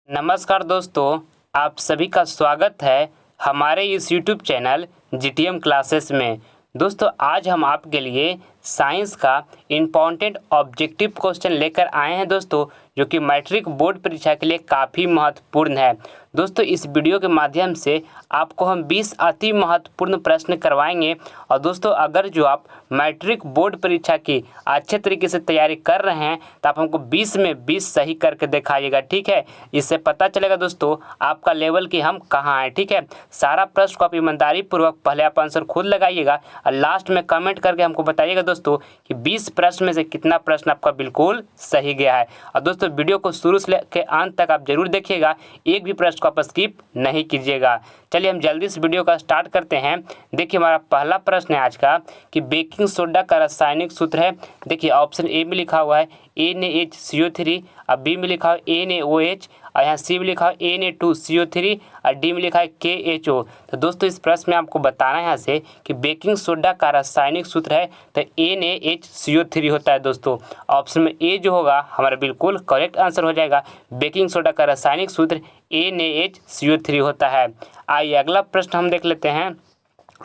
नमस्कार दोस्तों, आप सभी का स्वागत है हमारे इस YouTube चैनल GTM क्लासेस में। दोस्तों, आज हम आपके लिए साइंस का इम्पॉर्टेंट ऑब्जेक्टिव क्वेश्चन लेकर आए हैं दोस्तों, जो कि मैट्रिक बोर्ड परीक्षा के लिए काफ़ी महत्वपूर्ण है। दोस्तों, इस वीडियो के माध्यम से आपको हम 20 अति महत्वपूर्ण प्रश्न करवाएंगे। और दोस्तों, अगर जो आप मैट्रिक बोर्ड परीक्षा की अच्छे तरीके से तैयारी कर रहे हैं तो आप हमको 20 में 20 सही करके दिखाइएगा, ठीक है। इससे पता चलेगा दोस्तों आपका लेवल कि हम कहाँ हैं, ठीक है। सारा प्रश्न को आप ईमानदारी पूर्वक पहले आप आंसर खुद लगाइएगा और लास्ट में कमेंट करके हमको बताइएगा दोस्तों कि 20 प्रश्न में से कितना प्रश्न आपका बिल्कुल सही गया है। और दोस्तों, वीडियो को शुरू से लेकर अंत तक आप जरूर देखिएगा, एक भी प्रश्न को आप स्किप नहीं कीजिएगा। चलिए हम जल्दी से वीडियो का स्टार्ट करते हैं। देखिए, हमारा पहला प्रश्न है आज का कि बेकिंग सोडा का रासायनिक सूत्र है। देखिए, ऑप्शन ए में लिखा हुआ है NaHCO3, और बी में लिखा है NaOH, और यहाँ सी में लिखा है Na2CO3, और डी में लिखा है KHO। तो दोस्तों, इस प्रश्न में आपको बताना है यहाँ से कि बेकिंग सोडा का रासायनिक सूत्र है तो NaHCO3 होता है दोस्तों। ऑप्शन में ए जो होगा हमारा बिल्कुल करेक्ट आंसर हो जाएगा। बेकिंग सोडा का रासायनिक सूत्र NaHCO3 होता है। आइए अगला प्रश्न हम देख लेते हैं।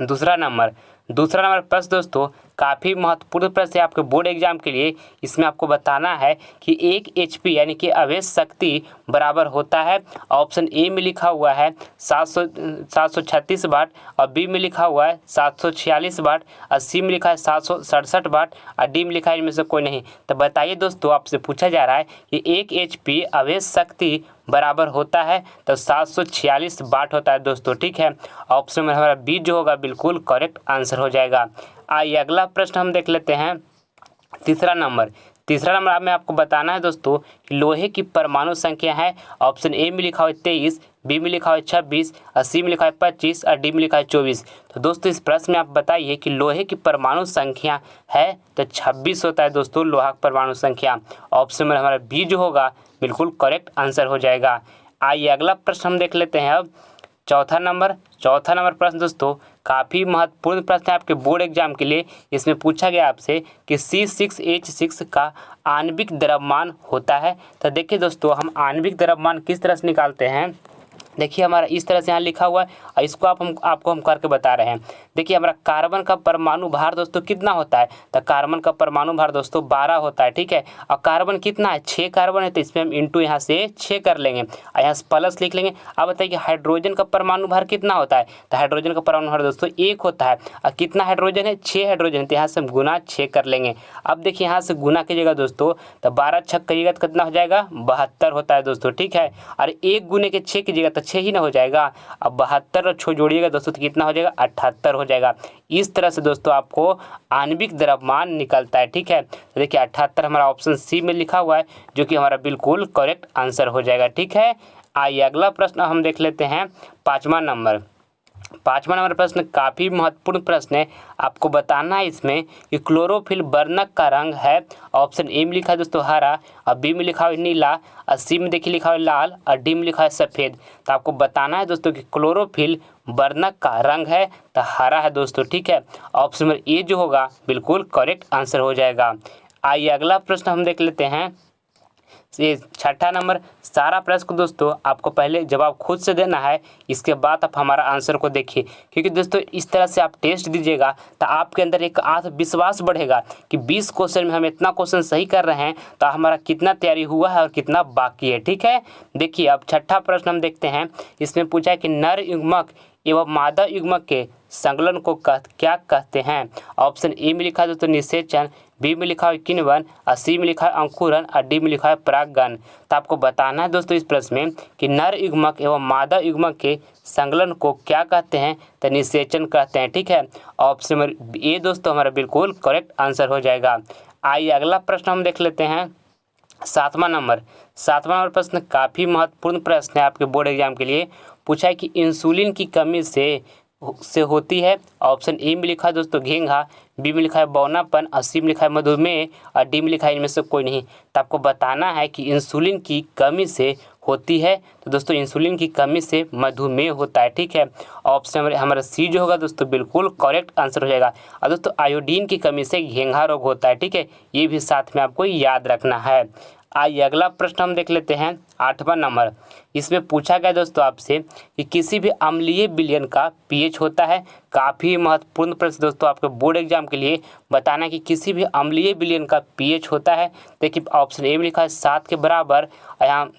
दूसरा नंबर प्रश्न दोस्तों काफ़ी महत्वपूर्ण प्रश्न है आपके बोर्ड एग्जाम के लिए। इसमें आपको बताना है कि 1 HP यानी कि आवेश शक्ति बराबर होता है। ऑप्शन ए में लिखा हुआ है 736 वाट, और बी में लिखा हुआ है 746 वाट, और सी में लिखा है 767 वाट, और डी में लिखा है इनमें से कोई नहीं। तो बताइए दोस्तों, आपसे पूछा जा रहा है कि 1 HP आवेश शक्ति बराबर होता है तो 746 वाट होता है दोस्तों, ठीक है। ऑप्शन में हमारा बी जो होगा बिल्कुल करेक्ट आंसर हो जाएगा। आइए अगला प्रश्न हम देख लेते हैं। तीसरा नंबर में आपको बताना है दोस्तों कि लोहे की परमाणु संख्या है। ऑप्शन ए में लिखा है 23, बी में लिखा है 26, और सी में लिखा है 25, और डी में लिखा है 24। तो दोस्तों, इस प्रश्न में आप बताइए कि लोहे की परमाणु संख्या है तो 26 होता है दोस्तों लोहा की परमाणु संख्या। ऑप्शन में हमारा बी जो होगा बिल्कुल करेक्ट आंसर हो जाएगा। आइए अगला प्रश्न हम देख लेते हैं अब। चौथा नंबर प्रश्न दोस्तों काफ़ी महत्वपूर्ण प्रश्न है आपके बोर्ड एग्जाम के लिए। इसमें पूछा गया आपसे कि C6H6 का आणविक द्रव्यमान होता है। तो देखिए दोस्तों, हम आणविक द्रव्यमान किस तरह से निकालते हैं। देखिए, हमारा इस तरह से यहाँ लिखा हुआ है और इसको आपको हम करके बता रहे हैं। देखिए, हमारा कार्बन का परमाणु भार दोस्तों कितना होता है। तो कार्बन का परमाणु भार दोस्तों 12 होता है, ठीक है। और कार्बन कितना है, 6 कार्बन है, तो इसमें हम इंटू यहाँ से 6 कर लेंगे और यहाँ से प्लस लिख लेंगे। अब बताइए कि हाइड्रोजन का परमाणु भार कितना होता है। तो हाइड्रोजन का परमाणु भार दोस्तों 1 होता है, और कितना हाइड्रोजन है, 6 हाइड्रोजन, तो यहाँ से हम गुना 6 कर लेंगे। अब देखिए, यहाँ से गुना कीजिएगा दोस्तों तो 12 छक करिएगा तो कितना हो जाएगा, 72 होता है दोस्तों, ठीक है। और 1 गुने के 6 कीजिएगा तो 6 ही ना हो जाएगा। अब 72 और 6 जोड़िएगा दोस्तों तो कितना हो जाएगा, 78 हो जाएगा। इस तरह से दोस्तों आपको आणविक द्रव्यमान निकलता है, ठीक है। तो देखिए 78 हमारा ऑप्शन सी में लिखा हुआ है, जो कि हमारा बिल्कुल करेक्ट आंसर हो जाएगा, ठीक है। आइए अगला प्रश्न हम देख लेते हैं। पाँचवा नंबर प्रश्न काफ़ी महत्वपूर्ण प्रश्न है। आपको बताना है इसमें कि क्लोरोफिल वर्णक का रंग है। ऑप्शन ए में लिखा है दोस्तों हरा, और बी में लिखा है नीला, और सी में देखिए लिखा है लाल, और डी में लिखा है सफ़ेद। तो आपको बताना है दोस्तों कि क्लोरोफिल वर्णक का रंग है तो हरा है दोस्तों, ठीक है। ऑप्शन नंबर ए जो होगा बिल्कुल करेक्ट आंसर हो जाएगा। आइए अगला प्रश्न हम देख लेते हैं। ये छठा नंबर। सारा प्रश्न को दोस्तों आपको पहले जवाब खुद से देना है, इसके बाद आप हमारा आंसर को देखिए, क्योंकि दोस्तों इस तरह से आप टेस्ट दीजिएगा तो आपके अंदर एक आत्मविश्वास बढ़ेगा कि 20 क्वेश्चन में हम इतना क्वेश्चन सही कर रहे हैं तो हमारा कितना तैयारी हुआ है और कितना बाकी है, ठीक है। देखिए, अब छठा प्रश्न हम देखते हैं। इसमें पूछा है कि नर युग्मक एवं मादा युग्मक के संकलन को क्या कहते हैं। ऑप्शन ए में लिखा है दोस्तों निषेचन, बी में लिखा है किण्वन, और सी में लिखा है अंकुरन, और डी में लिखा है परागण। तो आपको बताना है दोस्तों इस प्रश्न में कि नर युग्मक एवं मादा युग्मक के संकलन को क्या कहते हैं। तो निषेचन कहते हैं, ठीक है। ऑप्शन नंबर ए दोस्तों हमारा बिल्कुल करेक्ट आंसर हो जाएगा। आइए अगला प्रश्न हम देख लेते हैं। सातवां नंबर प्रश्न काफ़ी महत्वपूर्ण प्रश्न है आपके बोर्ड एग्जाम के लिए। पूछा है कि इंसुलिन की कमी से होती है। ऑप्शन ए में लिखा है दोस्तों घेंघा, बी में लिखा है बौनापन, और सी में लिखा है मधुमेह, और डी में लिखा है इनमें से कोई नहीं। तो आपको बताना है कि इंसुलिन की कमी से होती है। तो दोस्तों इंसुलिन की कमी से मधुमेह होता है, ठीक है। ऑप्शन हमारा सी जो होगा दोस्तों बिल्कुल करेक्ट आंसर हो जाएगा। और दोस्तों आयोडीन की कमी से घेंघा रोग होता है, ठीक है। ये भी साथ में आपको याद रखना है। आइए अगला प्रश्न हम देख लेते हैं 8वां नंबर। इसमें पूछा गया दोस्तों आपसे कि किसी भी अम्लीय विलयन का पीएच होता है। काफ़ी महत्वपूर्ण प्रश्न दोस्तों आपके बोर्ड एग्जाम के लिए बताना कि किसी भी अम्लीय विलयन का पीएच होता है। देखिए ऑप्शन ए में लिखा है 7 के बराबर, यहाँ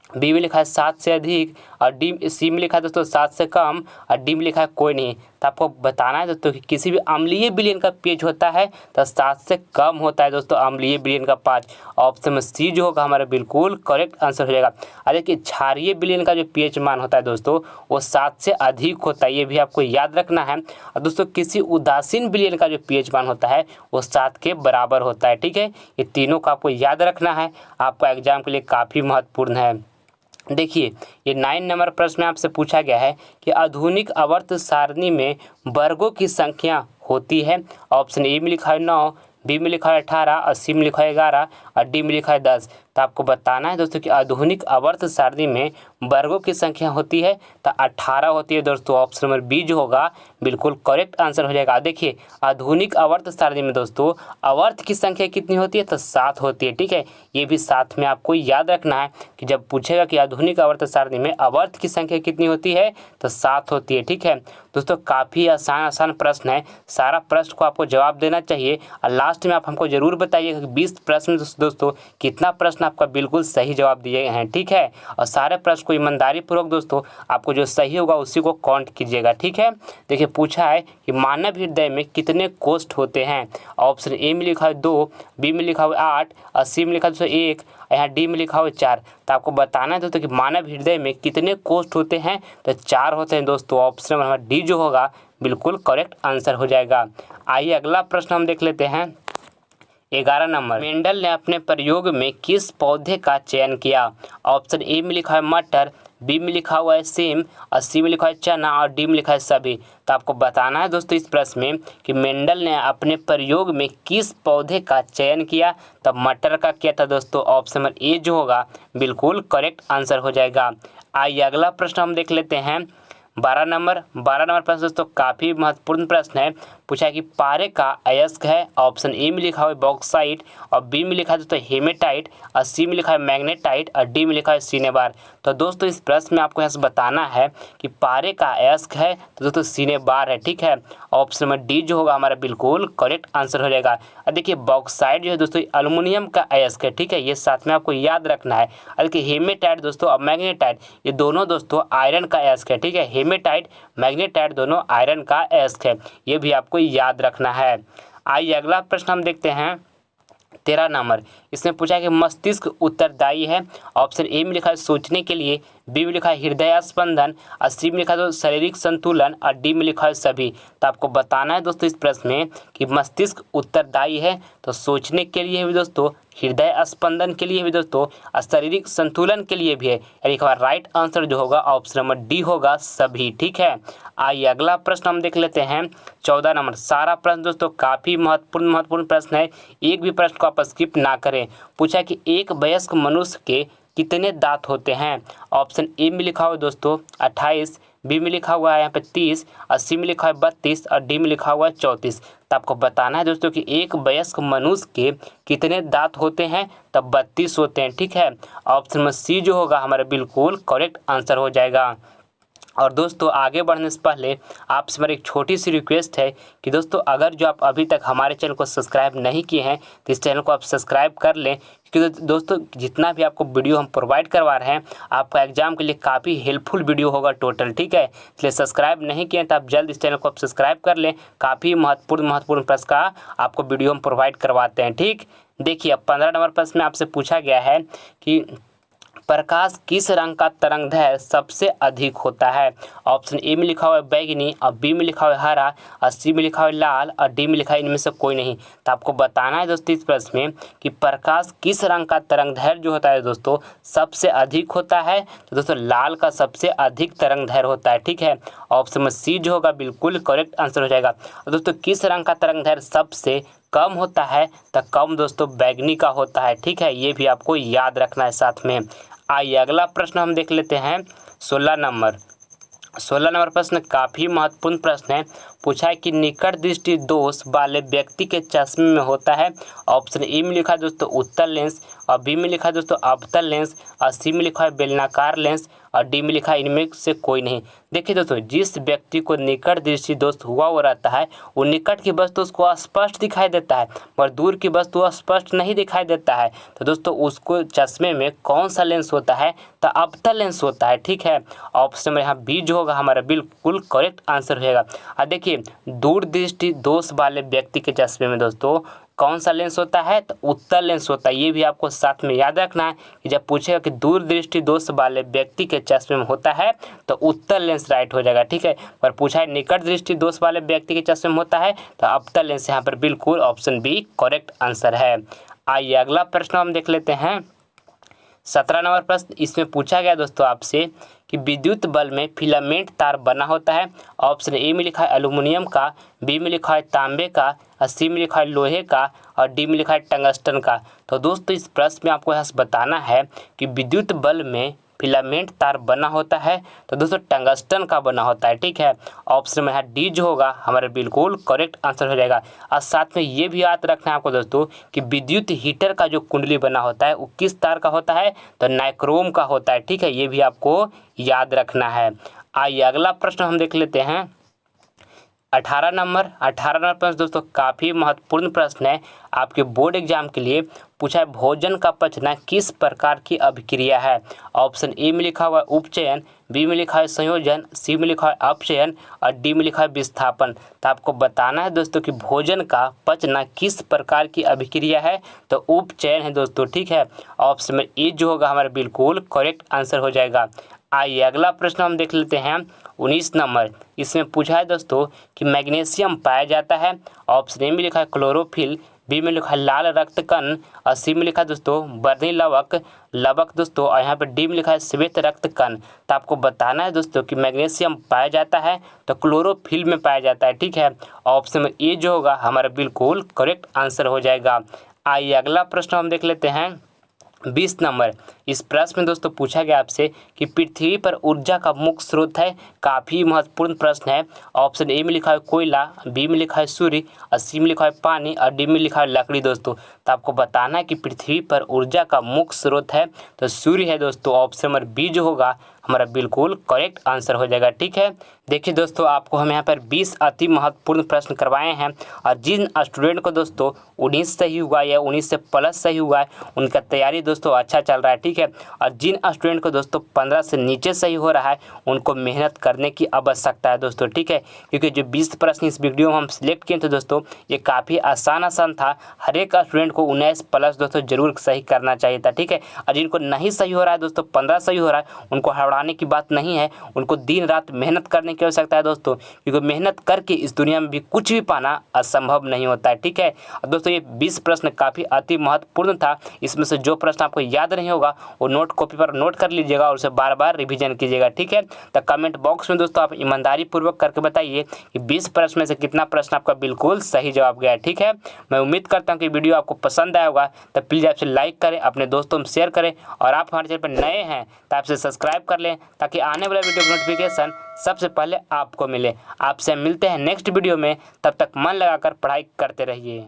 बी में लिखा है 7 से अधिक, और डी सी में लिखा है दोस्तों 7 से कम, और डी में लिखा है कोई नहीं। तो आपको बताना है दोस्तों कि किसी भी अम्लीय विलयन का पीएच होता है तो 7 से कम होता है दोस्तों अम्लीय विलयन का 5। ऑप्शन में सी जो होगा हमारा बिल्कुल करेक्ट आंसर हो जाएगा। और देखिए क्षारीय विलयन का जो पीएच मान होता है दोस्तों वो 7 से अधिक होता है, ये भी आपको याद रखना है। और दोस्तों किसी उदासीन विलयन का जो पीएच मान होता है वो 7 के बराबर होता है। ठीक है, ये तीनों का आपको याद रखना है, आपका एग्जाम के लिए काफ़ी महत्वपूर्ण है। देखिए ये 9 नंबर प्रश्न में आपसे पूछा गया है कि आधुनिक आवर्त सारणी में वर्गों की संख्या होती है। ऑप्शन ए में लिखा है 9, बी में लिखा है 18, और सी में लिखा है 11, और डी में लिखा है 10। तो आपको बताना है दोस्तों कि आधुनिक आवर्त सारणी में वर्गों की संख्या होती है तो 18 होती है दोस्तों। ऑप्शन नंबर बी जो होगा बिल्कुल करेक्ट आंसर हो जाएगा। देखिए आधुनिक आवर्त सारणी में दोस्तों आवर्त की संख्या कितनी होती है तो 7 होती है। ठीक है, ये भी साथ में आपको याद रखना है कि जब पूछेगा कि आधुनिक आवर्त सारणी में आवर्त की संख्या कितनी होती है तो 7 होती है। ठीक है दोस्तों, काफ़ी आसान प्रश्न है, सारा प्रश्न को आपको जवाब देना चाहिए। और लास्ट में आप हमको ज़रूर बताइएगा कि 20 प्रश्न दोस्तों कितना प्रश्न आपका बिल्कुल सही जवाब दिए हैं। ठीक है, और सारे प्रश्न को ईमानदारी पूर्वक दोस्तों आपको जो सही होगा उसी को काउंट कीजिएगा। ठीक है, देखिए पूछा है कि मानव हृदय में कितने कोष्ठ होते हैं। ऑप्शन ए में लिखा है 2, बी में लिखा हुआ 8, और सी में लिखा है 1, यहाँ डी में लिखा हुआ 4। तो आपको बताना है दोस्तों कि मानव हृदय में कितने कोष्ठ होते हैं तो 4 होते हैं दोस्तों। ऑप्शन नंबर डी जो होगा बिल्कुल करेक्ट आंसर हो जाएगा। आइए अगला प्रश्न हम देख लेते हैं 11 नंबर। मेंडल ने अपने प्रयोग में किस पौधे का चयन किया। ऑप्शन ए में लिखा है मटर, बी में लिखा हुआ है सेम, और सी में लिखा है चना, और डी में लिखा है सभी। तो आपको बताना है दोस्तों इस प्रश्न में कि मेंडल ने अपने प्रयोग में किस पौधे का चयन किया। तब मटर का किया था दोस्तों। ऑप्शन नंबर ए जो होगा बिल्कुल करेक्ट आंसर हो जाएगा। आइए अगला प्रश्न हम देख लेते हैं 12 नंबर प्रश्न दोस्तों काफ़ी महत्वपूर्ण प्रश्न है। पूछा है कि पारे का अयस्क है। ऑप्शन ए में लिखा हुआ है बॉक्साइट, और बी में लिखा है दोस्तों हेमेटाइट, और सी में लिखा है मैग्नेटाइट, और डी में लिखा है सिनेबार। तो दोस्तों इस प्रश्न में आपको यहाँ से बताना है कि पारे का अयस्क है तो दोस्तों सिनेबार है। ठीक है, ऑप्शन नंबर डी जो होगा हमारा बिल्कुल करेक्ट आंसर हो जाएगा। और देखिए बॉक्साइट जो है दोस्तों एल्युमिनियम का अयस्क है। ठीक है, ये साथ में आपको याद रखना है। और देखिए हेमेटाइट दोस्तों और मैग्नेटाइट ये दोनों दोस्तों आयरन का अयस्क है। ठीक है, हेमेटाइट मैग्नेटाइट दोनों आयरन का अयस्क है, ये भी आपको याद रखना है। आइए अगला प्रश्न हम देखते हैं 13 नंबर। इसमें पूछा है कि मस्तिष्क उत्तरदायी है। ऑप्शन ए में लिखा है सोचने के लिए, बी में लिखा है हृदय स्पंदन, और सी में लिखा है शारीरिक संतुलन, और डी में लिखा है सभी। तो आपको बताना है दोस्तों इस प्रश्न में कि मस्तिष्क उत्तरदायी है तो सोचने के लिए भी दोस्तों, हृदय स्पंदन के लिए भी दोस्तों, और शारीरिक संतुलन के लिए भी है। यानी राइट आंसर जो होगा ऑप्शन नंबर डी होगा सभी। ठीक है, आइए अगला प्रश्न हम देख लेते हैं 14 नंबर। सारा प्रश्न दोस्तों काफ़ी महत्वपूर्ण प्रश्न है, एक भी प्रश्न को आप स्किप ना करें। पूछा कि एक वयस्क मनुष्य के कितने दांत होते हैं। ऑप्शन ए में लिखा हुआ है दोस्तों 28, बी में लिखा हुआ है यहाँ पे 30, और सी में लिखा है 32, और डी में लिखा हुआ है 34। तो आपको बताना है दोस्तों कि एक वयस्क मनुष्य के कितने दांत होते हैं तब 32 होते हैं। ठीक है, ऑप्शन में सी जो होगा हमारा बिल्कुल करेक्ट आंसर हो जाएगा। और दोस्तों आगे बढ़ने से पहले आपसे मेरी एक छोटी सी रिक्वेस्ट है कि दोस्तों अगर जो आप अभी तक हमारे चैनल को सब्सक्राइब नहीं किए हैं तो इस चैनल को आप सब्सक्राइब कर लें, क्योंकि दोस्तों जितना भी आपको वीडियो हम प्रोवाइड करवा रहे हैं आपका एग्जाम के लिए काफ़ी हेल्पफुल वीडियो होगा टोटल। ठीक है, इसलिए सब्सक्राइब नहीं किए तो आप जल्द इस चैनल को आप सब्सक्राइब कर लें, काफ़ी महत्वपूर्ण प्रश्न का आपको वीडियो हम प्रोवाइड करवाते हैं। ठीक, देखिए अब 15 नंबर प्रश्न में आपसे पूछा गया है कि प्रकाश किस रंग का तरंगदैर्घ्य सबसे अधिक होता है। ऑप्शन ए में लिखा हुआ है बैगनी, और बी में लिखा हुआ है हरा, और सी में लिखा हुआ है लाल, और डी में लिखा है इनमें से कोई नहीं। तो आपको बताना है दोस्तों इस प्रश्न में कि प्रकाश किस रंग का तरंगदैर्घ्य जो होता है दोस्तों सबसे अधिक होता है। तो दोस्तों लाल का सबसे अधिक तरंगदैर्घ्य होता है। ठीक है, ऑप्शन में सी जो होगा बिल्कुल करेक्ट आंसर हो जाएगा। और दोस्तों किस रंग का तरंगदैर्घ्य सबसे कम होता है तो कम दोस्तों बैगनी का होता है। ठीक है, ये भी आपको याद रखना है साथ में। आइए अगला प्रश्न हम देख लेते हैं 16 नंबर। 16 नंबर प्रश्न काफ़ी महत्वपूर्ण प्रश्न है। पूछा है कि निकट दृष्टि दोष वाले व्यक्ति के चश्मे में होता है। ऑप्शन ए में लिखा है दोस्तों उत्तल लेंस, और बी में लिखा है दोस्तों अवतल लेंस, और सी में लिखा है बेलनाकार लेंस, और डी में लिखा है इनमें से कोई नहीं। देखिए दोस्तों, जिस व्यक्ति को निकट दृष्टि दोष हुआ वो रहता है, वो निकट की वस्तु उसको स्पष्ट दिखाई देता है, पर दूर की वस्तु स्पष्ट नहीं दिखाई देता है। तो दोस्तों उसको चश्मे में कौन सा लेंस होता है? तो अवतल लेंस होता है। ठीक है, ऑप्शन में यहाँ बी जो होगा हमारा बिल्कुल करेक्ट आंसर रहेगा। अब देखिए, दूर दृष्टि दोष वाले व्यक्ति के चश्मे में दोस्तों कौन सा लेंस होता है? तो उत्तल लेंस होता है। ये भी आपको साथ में याद रखना है कि जब पूछेगा कि दूर दृष्टि दोष वाले व्यक्ति के चश्मे में होता है तो उत्तल लेंस राइट हो जाएगा। ठीक है, पर पूछा है निकट दृष्टि दोष वाले व्यक्ति के चश्मे में होता है तो अवतल लेंस यहाँ पर बिल्कुल ऑप्शन बी करेक्ट आंसर है। आइए अगला प्रश्न हम देख लेते हैं। 17 नंबर प्रश्न इसमें पूछा गया दोस्तों आपसे कि विद्युत बल्ब में फिलामेंट तार बना होता है। ऑप्शन ए में लिखा है एल्युमिनियम का, बी में लिखा है तांबे का, और सी में लिखा है लोहे का, और डी में लिखा है टंगस्टन का। तो दोस्तों इस प्रश्न में आपको यहाँ से बताना है कि विद्युत बल्ब में फिलामेंट तार बना होता है तो दोस्तों टंगस्टन का बना होता है। ठीक है, ऑप्शन में यहाँ डी जो होगा हमारा बिल्कुल करेक्ट आंसर हो जाएगा। और साथ में ये भी याद रखना है आपको दोस्तों कि विद्युत हीटर का जो कुंडली बना होता है वो किस तार का होता है? तो नाइक्रोम का होता है। ठीक है, ये भी आपको याद रखना है। आइए अगला प्रश्न हम देख लेते हैं। 18 नंबर प्रश्न दोस्तों काफ़ी महत्वपूर्ण प्रश्न है आपके बोर्ड एग्जाम के लिए। पूछा है भोजन का पचना किस प्रकार की अभिक्रिया है? ऑप्शन ए में लिखा हुआ है उपचयन, बी में लिखा है संयोजन, सी में लिखा है अपचयन, और डी में लिखा है विस्थापन। तो आपको बताना है दोस्तों कि भोजन का पचना किस प्रकार की अभिक्रिया है? तो उपचयन है दोस्तों। ठीक है, ऑप्शन में ए जो होगा हमारा बिल्कुल करेक्ट आंसर हो जाएगा। आइए अगला प्रश्न हम देख लेते हैं। 19 नंबर इसमें पूछा है दोस्तों कि मैग्नीशियम पाया जाता है। ऑप्शन ए में लिखा है क्लोरोफिल, बी में लिखा है लाल रक्त कण, और सी में लिखा है दोस्तों बर्नी लवक दोस्तों, और यहाँ पे डी में लिखा है श्वेत रक्त कण। तो आपको बताना है दोस्तों कि मैग्नीशियम पाया जाता है तो क्लोरोफिल में पाया जाता है। ठीक है, ऑप्शन में ए जो होगा हमारा बिल्कुल करेक्ट आंसर हो जाएगा। आइए अगला प्रश्न हम देख लेते हैं। 20 नंबर इस प्रश्न में दोस्तों पूछा गया आपसे कि पृथ्वी पर ऊर्जा का मुख्य स्रोत है। काफ़ी महत्वपूर्ण प्रश्न है। ऑप्शन ए में लिखा है कोयला, बी में लिखा है सूर्य, और सी में लिखा है पानी, और डी में लिखा है लकड़ी दोस्तों। तो आपको बताना है कि पृथ्वी पर ऊर्जा का मुख्य स्रोत है तो सूर्य है दोस्तों। ऑप्शन नंबर बी जो होगा हमारा बिल्कुल करेक्ट आंसर हो जाएगा। ठीक है, देखिए दोस्तों आपको हम यहाँ पर 20 अति महत्वपूर्ण प्रश्न करवाए हैं, और जिन स्टूडेंट को दोस्तों 19 सही हुआ या 19 से प्लस सही हुआ है उनका तैयारी दोस्तों अच्छा चल रहा है। ठीक है, और जिन स्टूडेंट को दोस्तों 15 से नीचे सही हो रहा है उनको मेहनत करने की आवश्यकता है दोस्तों। ठीक है, क्योंकि जो 20 प्रश्न इस वीडियो में हम सिलेक्ट किए थे दोस्तों ये काफ़ी आसान था। हर एक स्टूडेंट को 19 प्लस दोस्तों जरूर सही करना चाहिए था। ठीक है, और जिनको नहीं सही हो रहा है दोस्तों 15 सही हो रहा है उनको हड़बड़ाने की बात नहीं है, उनको दिन रात मेहनत करने की आवश्यकता है दोस्तों, क्योंकि मेहनत करके इस दुनिया में भी कुछ भी पाना असंभव नहीं होता है। ठीक है दोस्तों, ये 20 प्रश्न काफ़ी अति महत्वपूर्ण था। इसमें से जो प्रश्न आपको याद नहीं होगा वो नोट कॉपी पर नोट कर लीजिएगा और उसे बार बार रिवीजन कीजिएगा। ठीक है, तो कमेंट बॉक्स में दोस्तों आप ईमानदारी पूर्वक करके बताइए कि 20 प्रश्न में से कितना प्रश्न आपका बिल्कुल सही जवाब गया है। ठीक है, मैं उम्मीद करता हूँ कि वीडियो आपको पसंद आया होगा, तो प्लीज़ आपसे लाइक करें, अपने दोस्तों में शेयर करें, और आप हमारे चैनल पर नए हैं तो आपसे सब्सक्राइब कर लें ताकि आने वाला वीडियो का नोटिफिकेशन सबसे पहले आपको मिले। आपसे मिलते हैं नेक्स्ट वीडियो में, तब तक मन लगाकर पढ़ाई करते रहिए।